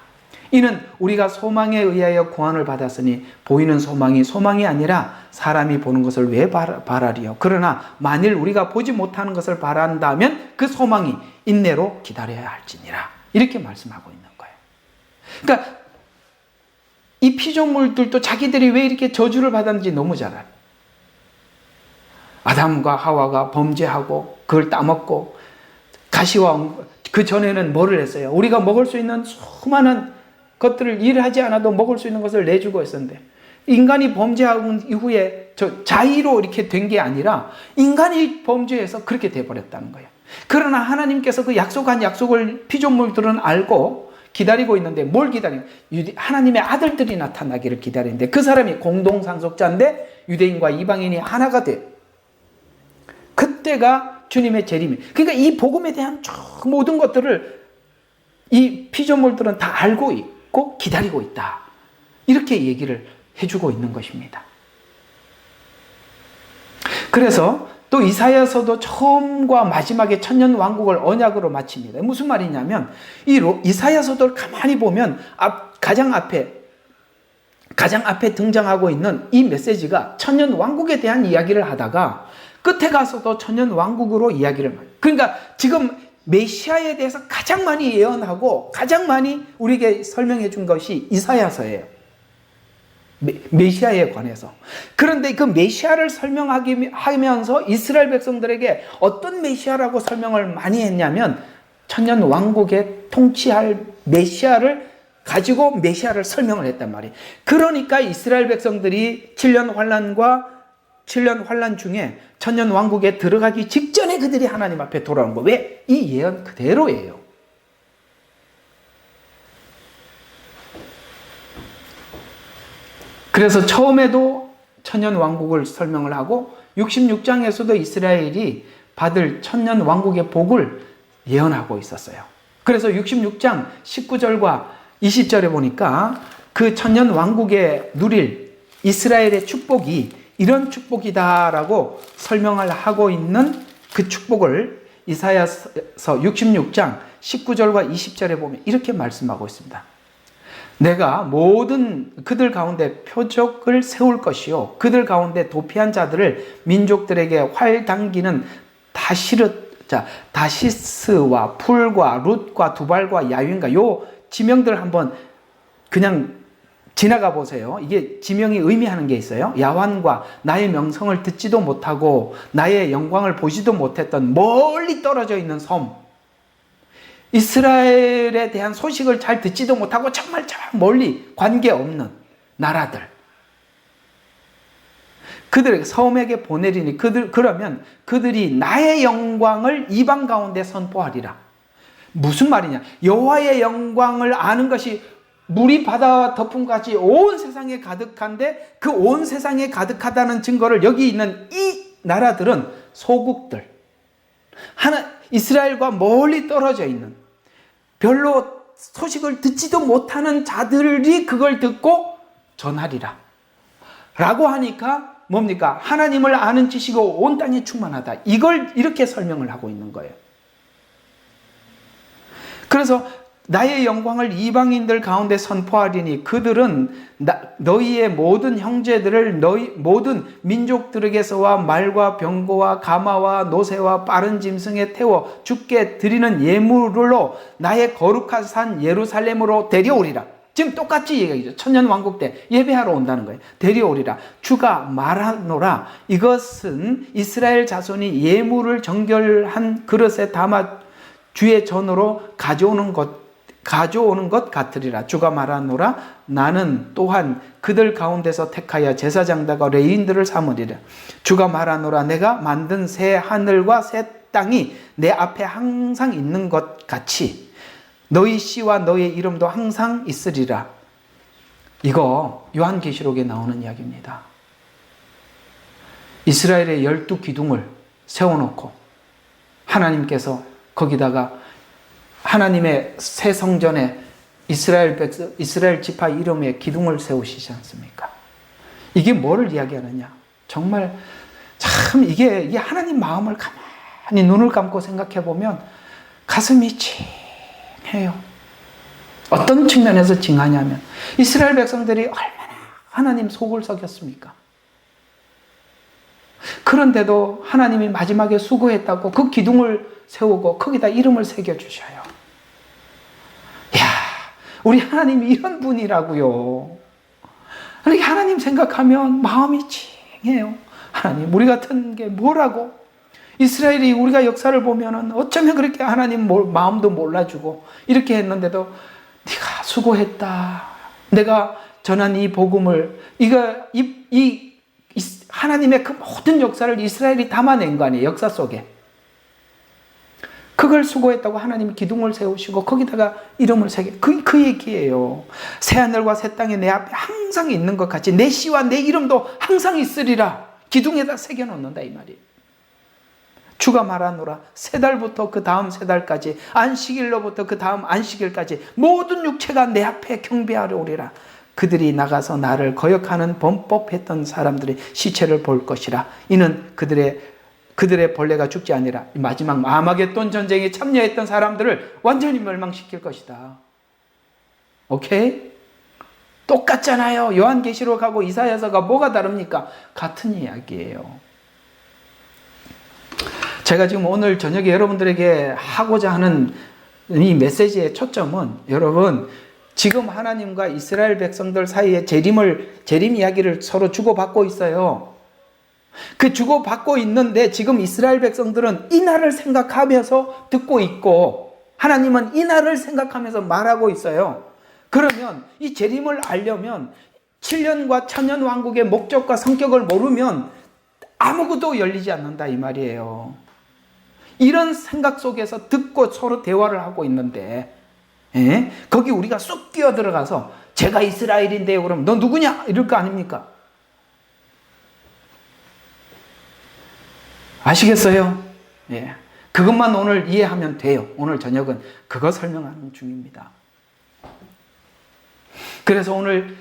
이는 우리가 소망에 의하여 구원을 받았으니 보이는 소망이 아니라 사람이 보는 것을 왜 바라리요. 그러나 만일 우리가 보지 못하는 것을 바란다면 그 소망이 인내로 기다려야 할지니라. 이렇게 말씀하고 있는 거예요. 그러니까 이 피조물들도 자기들이 왜 이렇게 저주를 받았는지 너무 잘 알아요. 아담과 하와가 범죄하고 그걸 따먹고 가시와 그 전에는 뭐를 했어요? 우리가 먹을 수 있는 수많은 것들을 일하지 않아도 먹을 수 있는 것을 내주고 있었는데 인간이 범죄한 이후에 자의로 이렇게 된 게 아니라 인간이 범죄해서 그렇게 돼버렸다는 거예요. 그러나 하나님께서 그 약속한 약속을 피조물들은 알고 기다리고 있는데 뭘 기다려요? 하나님의 아들들이 나타나기를 기다리는데 그 사람이 공동상속자인데 유대인과 이방인이 하나가 돼. 그때가 주님의 재림이에요. 그러니까 이 복음에 대한 모든 것들을 이 피조물들은 다 알고 있고 기다리고 있다. 이렇게 얘기를 해주고 있는 것입니다. 그래서 또 이사야서도 처음과 마지막에 천년 왕국을 언약으로 마칩니다. 무슨 말이냐면 이 이사야서도 가만히 보면 가장 앞에 등장하고 있는 이 메시지가 천년 왕국에 대한 이야기를 하다가 끝에 가서도 천년 왕국으로 이야기를 해요. 그러니까 지금 메시아에 대해서 가장 많이 예언하고 가장 많이 우리에게 설명해 준 것이 이사야서예요. 메시아에 관해서. 그런데 그 메시아를 설명하면서 이스라엘 백성들에게 어떤 메시아라고 설명을 많이 했냐면 천년 왕국에 통치할 메시아를 가지고 메시아를 설명을 했단 말이에요. 그러니까 이스라엘 백성들이 7년 환란 중에 천년 왕국에 들어가기 직전에 그들이 하나님 앞에 돌아온 거. 왜? 이 예언 그대로예요. 그래서 처음에도 천년 왕국을 설명을 하고 66장에서도 이스라엘이 받을 천년 왕국의 복을 예언하고 있었어요. 그래서 66장 19절과 20절에 보니까 그 천년 왕국에 누릴 이스라엘의 축복이 이런 축복이다라고 설명을 하고 있는 그 축복을 이사야서 66장 19절과 20절에 보면 이렇게 말씀하고 있습니다. 내가 모든 그들 가운데 표적을 세울 것이요 그들 가운데 도피한 자들을 민족들에게 활 당기는 다시스와 풀과 룻과 두발과 야윈과 요 지명들 한번 그냥 지나가 보세요. 이게 지명이 의미하는 게 있어요. 야환과 나의 명성을 듣지도 못하고 나의 영광을 보지도 못했던 멀리 떨어져 있는 섬, 이스라엘에 대한 소식을 잘 듣지도 못하고 정말 저 멀리 관계없는 나라들, 그들에게 섬에게 보내리니 그러면 그들이 나의 영광을 이방 가운데 선포하리라. 무슨 말이냐? 여호와의 영광을 아는 것이 물이 바다와 덮은 같이 온 세상에 가득한데 그 온 세상에 가득하다는 증거를 여기 있는 이 나라들은 소국들, 이스라엘과 멀리 떨어져 있는 별로 소식을 듣지도 못하는 자들이 그걸 듣고 전하리라 라고 하니까 뭡니까? 하나님을 아는 지식이 온 땅에 충만하다. 이걸 이렇게 설명을 하고 있는 거예요. 그래서 나의 영광을 이방인들 가운데 선포하리니 그들은 너희의 모든 형제들을 너희 모든 민족들에게서와 말과 병거와 가마와 노새와 빠른 짐승에 태워 주께 드리는 예물로 나의 거룩한 산 예루살렘으로 데려오리라. 지금 똑같이 얘기하죠. 천년 왕국 때 예배하러 온다는 거예요. 데려오리라. 주가 말하노라. 이것은 이스라엘 자손이 예물을 정결한 그릇에 담아 주의 전으로 가져오는 것 같으리라. 주가 말하노라. 나는 또한 그들 가운데서 택하여 제사장들과 레위인들을 삼으리라. 주가 말하노라. 내가 만든 새 하늘과 새 땅이 내 앞에 항상 있는 것 같이 너희 씨와 너의 이름도 항상 있으리라. 이거 요한계시록에 나오는 이야기입니다. 이스라엘의 12기둥을 세워놓고 하나님께서 거기다가 하나님의 새 성전에 이스라엘 지파 이름의 기둥을 세우시지 않습니까? 이게 뭐를 이야기하느냐? 정말 참 이게 하나님 마음을 가만히 눈을 감고 생각해 보면 가슴이 찡해요. 어떤 측면에서 찡하냐면 이스라엘 백성들이 얼마나 하나님 속을 썩였습니까? 그런데도 하나님이 마지막에 수고했다고 그 기둥을 세우고 거기다 이름을 새겨주셔요. 야, 우리 하나님이 이런 분이라고요. 하나님 생각하면 마음이 찡해요. 하나님, 우리 같은 게 뭐라고? 이스라엘이 우리가 역사를 보면은 어쩌면 그렇게 하나님 마음도 몰라주고 이렇게 했는데도 네가 수고했다. 내가 전한 이 복음을 하나님의 그 모든 역사를 이스라엘이 담아낸 거 아니에요. 역사 속에. 그걸 수고했다고 하나님이 기둥을 세우시고 거기다가 이름을 새겨. 그 얘기예요. 새하늘과 새 땅이 내 앞에 항상 있는 것 같이 내 씨와 내 이름도 항상 있으리라. 기둥에다 새겨놓는다 이 말이에요. 주가 말하노라. 세 달부터 그 다음 세 달까지 안식일로부터 그 다음 안식일까지 모든 육체가 내 앞에 경배하려 오리라. 그들이 나가서 나를 거역하는 범법했던 사람들의 시체를 볼 것이라. 이는 그들의 벌레가 죽지 아니라 마지막 아마겟돈 전쟁에 참여했던 사람들을 완전히 멸망시킬 것이다. 오케이? 똑같잖아요. 요한계시록하고 이사야서가 뭐가 다릅니까? 같은 이야기예요. 제가 지금 오늘 저녁에 여러분들에게 하고자 하는 이 메시지의 초점은 여러분 지금 하나님과 이스라엘 백성들 사이에 재림 이야기를 서로 주고받고 있어요. 그 주고받고 있는데 지금 이스라엘 백성들은 이 날을 생각하면서 듣고 있고 하나님은 이 날을 생각하면서 말하고 있어요. 그러면 이 재림을 알려면 7년과 1000년 왕국의 목적과 성격을 모르면 아무것도 열리지 않는다 이 말이에요. 이런 생각 속에서 듣고 서로 대화를 하고 있는데 거기 우리가 쑥 끼어 들어가서 제가 이스라엘인데요 그럼 너 누구냐 이럴 거 아닙니까? 아시겠어요? 예. 그것만 오늘 이해하면 돼요. 오늘 저녁은 그거 설명하는 중입니다. 그래서 오늘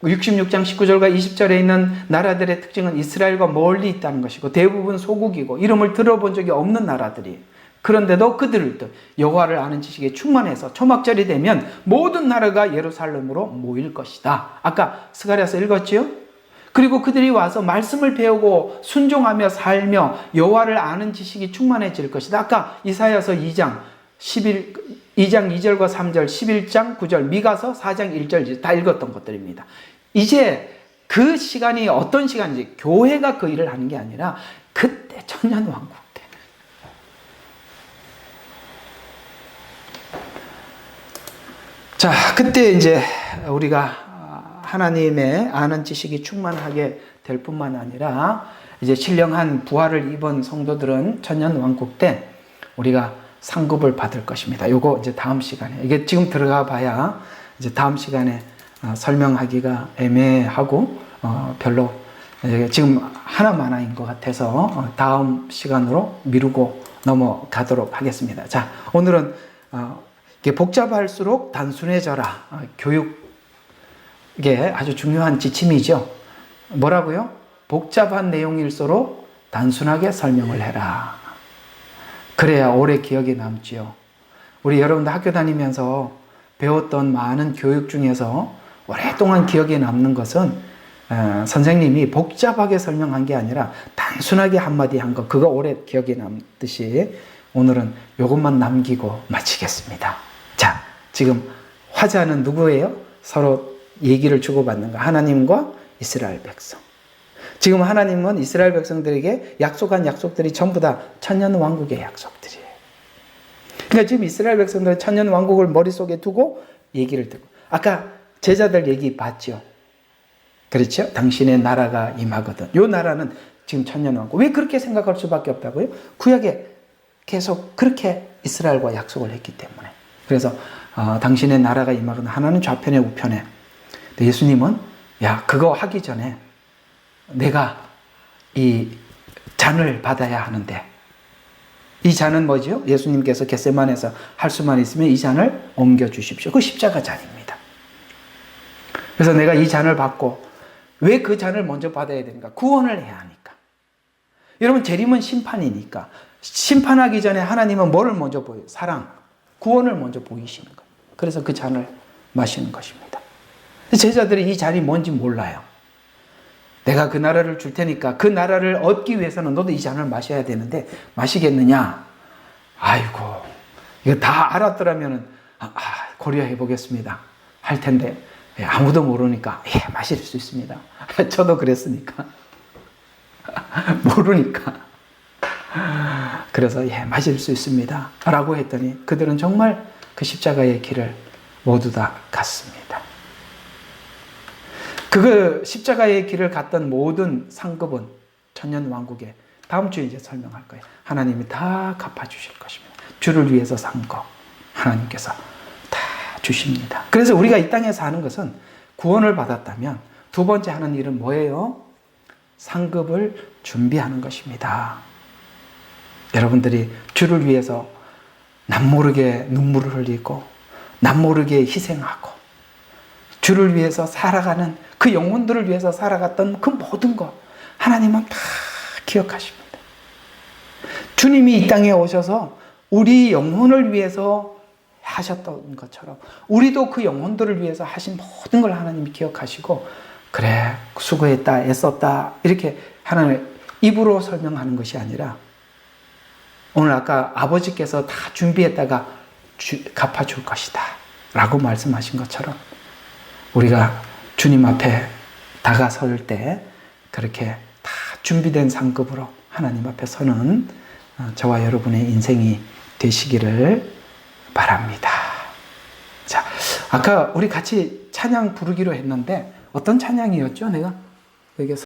66장 19절과 20절에 있는 나라들의 특징은 이스라엘과 멀리 있다는 것이고 대부분 소국이고 이름을 들어본 적이 없는 나라들이 그런데도 그들도 여호와를 아는 지식에 충만해서 초막절이 되면 모든 나라가 예루살렘으로 모일 것이다. 아까 스가랴서 읽었지요? 그리고 그들이 와서 말씀을 배우고 순종하며 살며 여호와를 아는 지식이 충만해질 것이다. 아까 이사야서 2장 2절과 3절, 11장 9절, 미가서 4장 1절 다 읽었던 것들입니다. 이제 그 시간이 어떤 시간인지 교회가 그 일을 하는 게 아니라 그때 천년왕국 때. 자, 그때 이제 우리가 하나님의 아는 지식이 충만하게 될 뿐만 아니라 이제 신령한 부활을 입은 성도들은 천년왕국 때 우리가 상급을 받을 것입니다. 요거 이제 다음 시간에 이게 지금 들어가 봐야 이제 다음 시간에 설명하기가 애매하고 별로 지금 하나만화인 것 같아서 다음 시간으로 미루고 넘어가도록 하겠습니다. 자, 오늘은 이게 복잡할수록 단순해져라. 교육에 아주 중요한 지침이죠. 뭐라고요? 복잡한 내용일수록 단순하게 설명을 해라. 그래야 오래 기억에 남지요. 우리 여러분들 학교 다니면서 배웠던 많은 교육 중에서 오랫동안 기억에 남는 것은 선생님이 복잡하게 설명한 게 아니라 단순하게 한마디 한 거, 그거 오래 기억에 남듯이 오늘은 이것만 남기고 마치겠습니다. 자, 지금 화자는 누구예요? 서로 얘기를 주고받는 거. 하나님과 이스라엘 백성. 지금 하나님은 이스라엘 백성들에게 약속한 약속들이 전부 다 천년 왕국의 약속들이에요. 그러니까 지금 이스라엘 백성들은 천년 왕국을 머릿속에 두고 얘기를 듣고 아까 제자들 얘기 봤죠? 그렇죠? 당신의 나라가 임하거든. 이 나라는 지금 천년 왕국. 왜 그렇게 생각할 수밖에 없다고요? 구약에 계속 그렇게 이스라엘과 약속을 했기 때문에. 그래서 당신의 나라가 임하거나 하나는 좌편에 우편에. 근데 예수님은 야, 그거 하기 전에 내가 이 잔을 받아야 하는데, 이 잔은 뭐죠? 예수님께서 겟세마네에서 할 수만 있으면 이 잔을 옮겨 주십시오. 그 십자가 잔입니다. 그래서 내가 이 잔을 받고, 왜 그 잔을 먼저 받아야 되는가? 구원을 해야 하니까. 여러분, 재림은 심판이니까. 심판하기 전에 하나님은 뭐를 먼저 보여요? 사랑, 구원을 먼저 보이시는 거예요. 그래서 그 잔을 마시는 것입니다. 제자들이 이 잔이 뭔지 몰라요. 내가 그 나라를 줄 테니까 그 나라를 얻기 위해서는 너도 이 잔을 마셔야 되는데 마시겠느냐? 아이고, 이거 다 알았더라면 고려해 보겠습니다 할 텐데, 아무도 모르니까 마실 수 있습니다. 저도 그랬으니까. 모르니까. 그래서 마실 수 있습니다 라고 했더니 그들은 정말 그 십자가의 길을 모두 다 갔습니다. 그 십자가의 길을 갔던 모든 상급은 천년왕국에 다음 주에 이제 설명할 거예요. 하나님이 다 갚아주실 것입니다. 주를 위해서 산 거 하나님께서 다 주십니다. 그래서 우리가 이 땅에 사는 것은 구원을 받았다면 두 번째 하는 일은 뭐예요? 상급을 준비하는 것입니다. 여러분들이 주를 위해서 남모르게 눈물을 흘리고 남모르게 희생하고 주를 위해서 살아가는 그 영혼들을 위해서 살아갔던 그 모든 것 하나님은 다 기억하십니다. 주님이 이 땅에 오셔서 우리 영혼을 위해서 하셨던 것처럼 우리도 그 영혼들을 위해서 하신 모든 걸 하나님이 기억하시고, 그래 수고했다 애썼다 이렇게 하나님 입으로 설명하는 것이 아니라, 오늘 아까 아버지께서 다 준비했다가 갚아줄 것이다 라고 말씀하신 것처럼 우리가 주님 앞에 다가설 때 그렇게 다 준비된 상급으로 하나님 앞에 서는 저와 여러분의 인생이 되시기를 바랍니다. 자, 아까 우리 같이 찬양 부르기로 했는데 어떤 찬양이었죠? 내가 여기